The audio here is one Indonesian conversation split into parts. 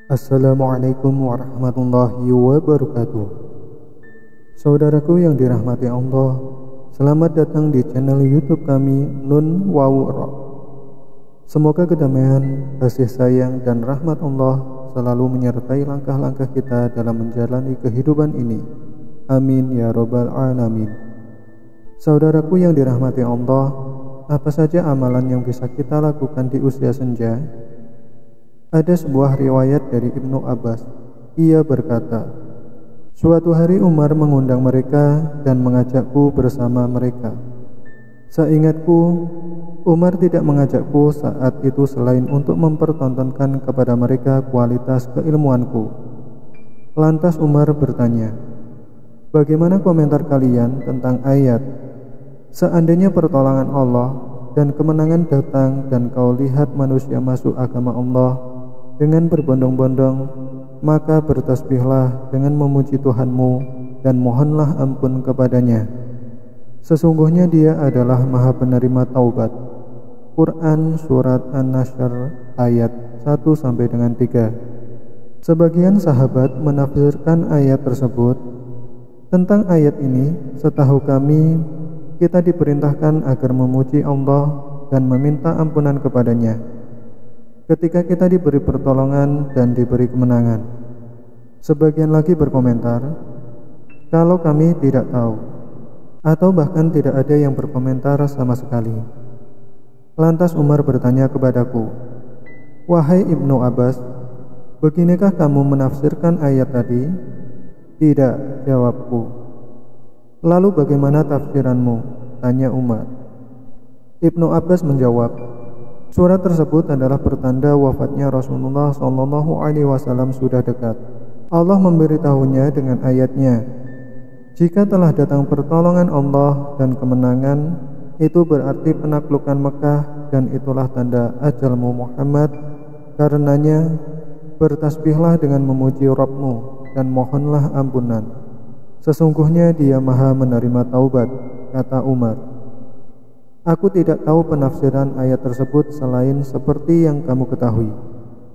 Assalamualaikum warahmatullahi wabarakatuh. Saudaraku yang dirahmati Allah, selamat datang di channel YouTube kami Nun Wawu Rock. Semoga kedamaian, kasih sayang dan rahmat Allah selalu menyertai langkah-langkah kita dalam menjalani kehidupan ini. Amin ya robbal alamin. Saudaraku yang dirahmati Allah, apa saja amalan yang bisa kita lakukan di usia senja? Ada sebuah riwayat dari Ibnu Abbas. Ia berkata, suatu hari Umar mengundang mereka dan mengajakku bersama mereka. Seingatku, Umar tidak mengajakku saat itu selain untuk mempertontonkan kepada mereka kualitas keilmuanku. Lantas Umar bertanya, bagaimana komentar kalian tentang ayat, seandainya pertolongan Allah dan kemenangan datang dan kau lihat manusia masuk agama Allah dengan berbondong-bondong, maka bertasbihlah dengan memuji Tuhanmu dan mohonlah ampun kepadanya. Sesungguhnya Dia adalah Maha Penerima Taubat. Quran Surat An-Nasr ayat 1-3. Sebagian sahabat menafsirkan ayat tersebut. Tentang ayat ini, setahu kami, kita diperintahkan agar memuji Allah dan meminta ampunan kepadanya ketika kita diberi pertolongan dan diberi kemenangan. Sebagian lagi berkomentar, kalau kami tidak tahu, atau bahkan tidak ada yang berkomentar sama sekali. Lantas Umar bertanya kepadaku, wahai Ibnu Abbas, beginikah kamu menafsirkan ayat tadi? Tidak, jawabku. Lalu bagaimana tafsiranmu? Tanya Umar. Ibnu Abbas menjawab, surat tersebut adalah pertanda wafatnya Rasulullah SAW sudah dekat. Allah memberitahunya dengan ayatnya, jika telah datang pertolongan Allah dan kemenangan, itu berarti penaklukan Mekah dan itulah tanda ajalmu Muhammad. Karenanya bertasbihlah dengan memuji Rabbmu dan mohonlah ampunan. Sesungguhnya Dia Maha Menerima Taubat, kata Umar. Aku tidak tahu penafsiran ayat tersebut selain seperti yang kamu ketahui.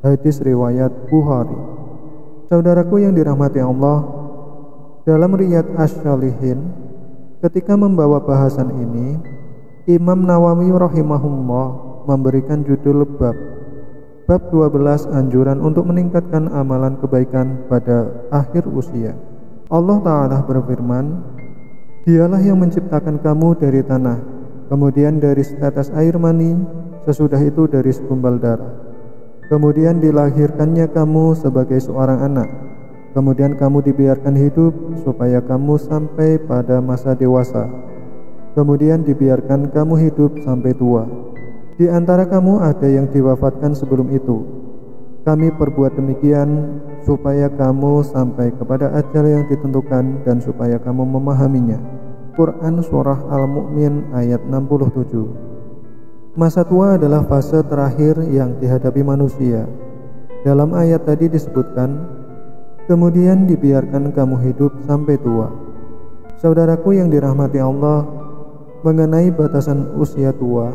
Hadis riwayat Bukhari. Saudaraku yang dirahmati Allah, dalam Riyadh Asy-Syalihin, ketika membawa bahasan ini, Imam Nawawi rahimahullah memberikan judul bab 12 anjuran untuk meningkatkan amalan kebaikan pada akhir usia. Allah Ta'ala berfirman, Dialah yang menciptakan kamu dari tanah, kemudian dari setetes air mani, sesudah itu dari segumpal darah. Kemudian dilahirkannya kamu sebagai seorang anak. Kemudian kamu dibiarkan hidup supaya kamu sampai pada masa dewasa. Kemudian dibiarkan kamu hidup sampai tua. Di antara kamu ada yang diwafatkan sebelum itu. Kami perbuat demikian supaya kamu sampai kepada ajal yang ditentukan dan supaya kamu memahaminya. Quran Surah Al-Mu'min ayat 67. Masa tua adalah fase terakhir yang dihadapi manusia. Dalam ayat tadi disebutkan, kemudian dibiarkan kamu hidup sampai tua. Saudaraku yang dirahmati Allah, mengenai batasan usia tua,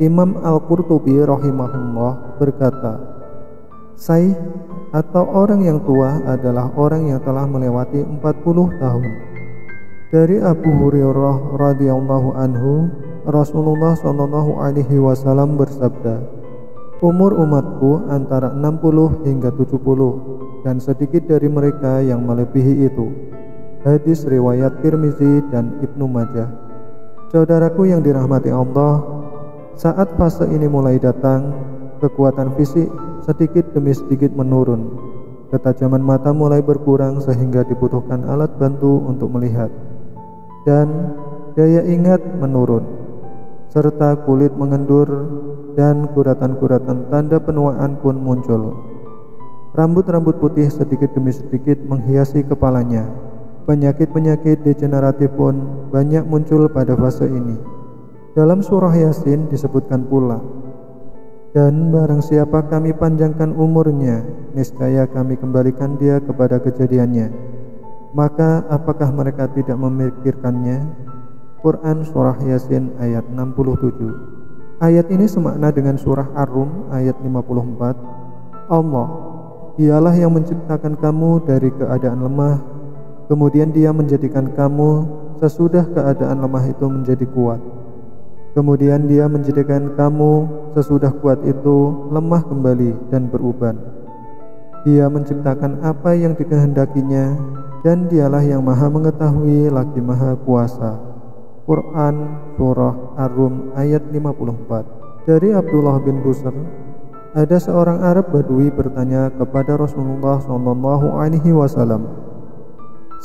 Imam Al-Qurtubi rahimahullah berkata, Saih atau orang yang tua adalah orang yang telah melewati 40 tahun. Dari Abu Hurairah radhiyallahu anhu, Rasulullah SAW bersabda, umur umatku antara 60 hingga 70 dan sedikit dari mereka yang melebihi itu. Hadis riwayat Tirmizi dan Ibnu Majah. Saudaraku yang dirahmati Allah, saat fase ini mulai datang, kekuatan fisik sedikit demi sedikit menurun. Ketajaman mata mulai berkurang sehingga dibutuhkan alat bantu untuk melihat. Dan daya ingat menurun, serta kulit mengendur dan guratan-guratan tanda penuaan pun muncul. Rambut-rambut putih sedikit demi sedikit menghiasi kepalanya. Penyakit-penyakit degeneratif pun banyak muncul pada fase ini. Dalam surah Yasin disebutkan pula, dan barang siapa kami panjangkan umurnya, niscaya kami kembalikan dia kepada kejadiannya. Maka apakah mereka tidak memikirkannya? Quran Surah Yasin ayat 67. Ayat ini semakna dengan surah Ar-Rum ayat 54. Allah, Dialah yang menciptakan kamu dari keadaan lemah, kemudian Dia menjadikan kamu sesudah keadaan lemah itu menjadi kuat. Kemudian Dia menjadikan kamu sesudah kuat itu lemah kembali dan beruban. Dia menciptakan apa yang dikehendakinya, dan Dialah yang Maha Mengetahui lagi Maha Kuasa. Quran Surah Ar-Rum ayat 54. Dari Abdullah bin Busr, ada seorang Arab Badui bertanya kepada Rasulullah SAW,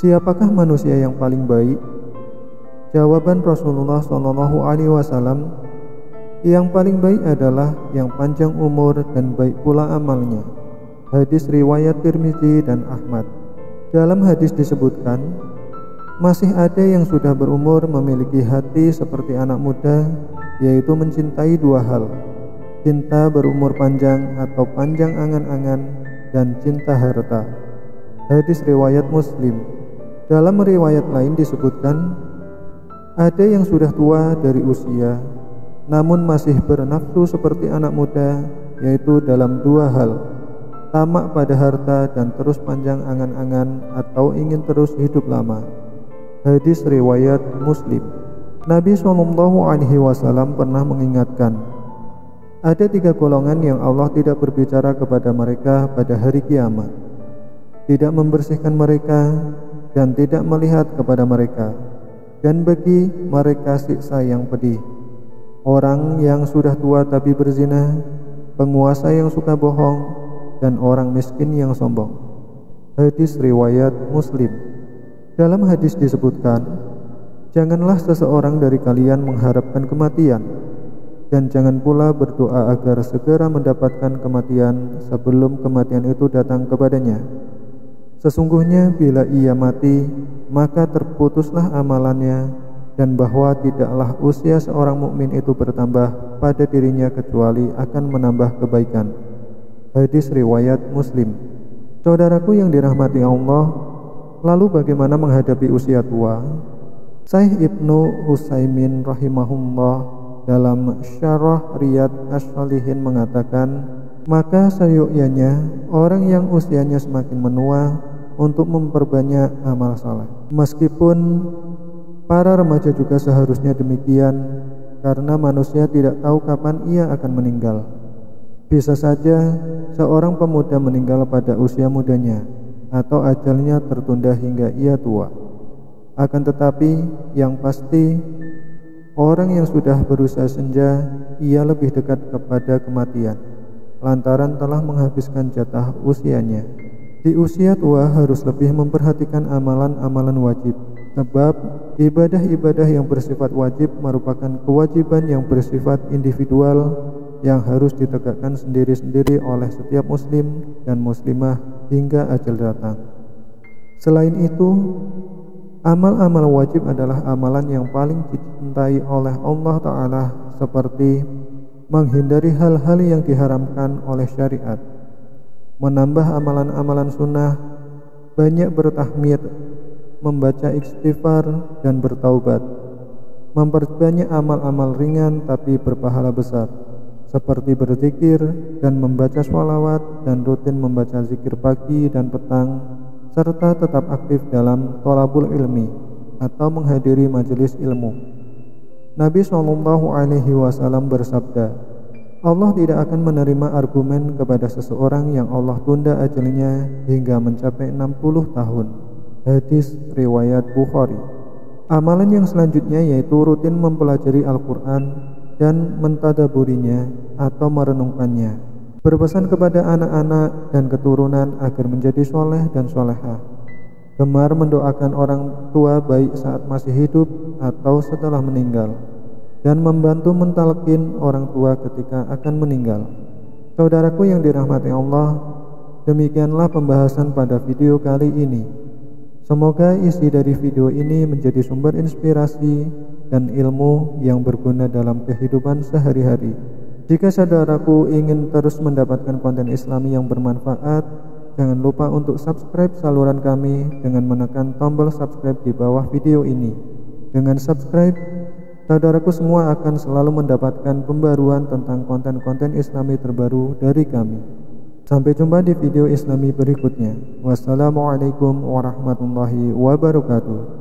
"Siapakah manusia yang paling baik?" Jawaban Rasulullah SAW, "Yang paling baik adalah yang panjang umur dan baik pula amalnya." Hadis riwayat Tirmizi dan Ahmad. Dalam hadis disebutkan, masih ada yang sudah berumur memiliki hati seperti anak muda, yaitu mencintai dua hal: cinta berumur panjang atau panjang angan-angan, dan cinta harta. Hadis riwayat Muslim. Dalam riwayat lain disebutkan, ada yang sudah tua dari usia, namun masih bernafsu seperti anak muda, yaitu dalam dua hal: tamak pada harta dan terus panjang angan-angan atau ingin terus hidup lama. Hadis riwayat Muslim. Nabi SAW pernah mengingatkan, ada 3 golongan yang Allah tidak berbicara kepada mereka pada hari kiamat, tidak membersihkan mereka, dan tidak melihat kepada mereka, dan bagi mereka siksa yang pedih. Orang yang sudah tua tapi berzina, penguasa yang suka bohong, dan orang miskin yang sombong. Hadis riwayat Muslim. Dalam hadis disebutkan, janganlah seseorang dari kalian mengharapkan kematian, dan jangan pula berdoa agar segera mendapatkan kematian sebelum kematian itu datang kepadanya. Sesungguhnya bila ia mati, maka terputuslah amalannya, dan bahwa tidaklah usia seorang mukmin itu bertambah pada dirinya kecuali akan menambah kebaikan. Hadis riwayat Muslim. Saudaraku yang dirahmati Allah, lalu bagaimana menghadapi usia tua? Syekh Ibnu Utsaimin rahimahullah dalam Syarah Riyadh Ash-Shalihin mengatakan, maka seyogyanya orang yang usianya semakin menua untuk memperbanyak amal saleh. Meskipun para remaja juga seharusnya demikian, karena manusia tidak tahu kapan ia akan meninggal. Bisa saja seorang pemuda meninggal pada usia mudanya, atau ajalnya tertunda hingga ia tua. Akan tetapi yang pasti, orang yang sudah berusia senja, ia lebih dekat kepada kematian, lantaran telah menghabiskan jatah usianya. Di usia tua harus lebih memperhatikan amalan-amalan wajib, sebab ibadah-ibadah yang bersifat wajib merupakan kewajiban yang bersifat individual yang harus ditegakkan sendiri-sendiri oleh setiap muslim dan muslimah hingga ajal datang. Selain itu, amal-amal wajib adalah amalan yang paling dicintai oleh Allah Ta'ala, seperti menghindari hal-hal yang diharamkan oleh syariat, menambah amalan-amalan sunnah, banyak bertahmid, membaca istighfar dan bertaubat, memperbanyak amal-amal ringan tapi berpahala besar, seperti berzikir dan membaca sholawat, dan rutin membaca zikir pagi dan petang, serta tetap aktif dalam thalabul ilmi atau menghadiri majelis ilmu. Nabi SAW bersabda, Allah tidak akan menerima argumen kepada seseorang yang Allah tunda ajalnya hingga mencapai 60 tahun. Hadis riwayat Bukhari. Amalan yang selanjutnya yaitu rutin mempelajari Al-Quran dan mentadaburinya atau merenungkannya. Berpesan kepada anak-anak dan keturunan agar menjadi soleh dan solehah. Gemar mendoakan orang tua baik saat masih hidup atau setelah meninggal, dan membantu mentalkin orang tua ketika akan meninggal. Saudaraku yang dirahmati Allah, demikianlah pembahasan pada video kali ini. Semoga isi dari video ini menjadi sumber inspirasi dan ilmu yang berguna dalam kehidupan sehari-hari. Jika saudaraku ingin terus mendapatkan konten Islami yang bermanfaat, jangan lupa untuk subscribe saluran kami dengan menekan tombol subscribe di bawah video ini. Dengan subscribe, saudaraku semua akan selalu mendapatkan pembaruan tentang konten-konten Islami terbaru dari kami. Sampai jumpa di video Islami berikutnya. Wassalamualaikum warahmatullahi wabarakatuh.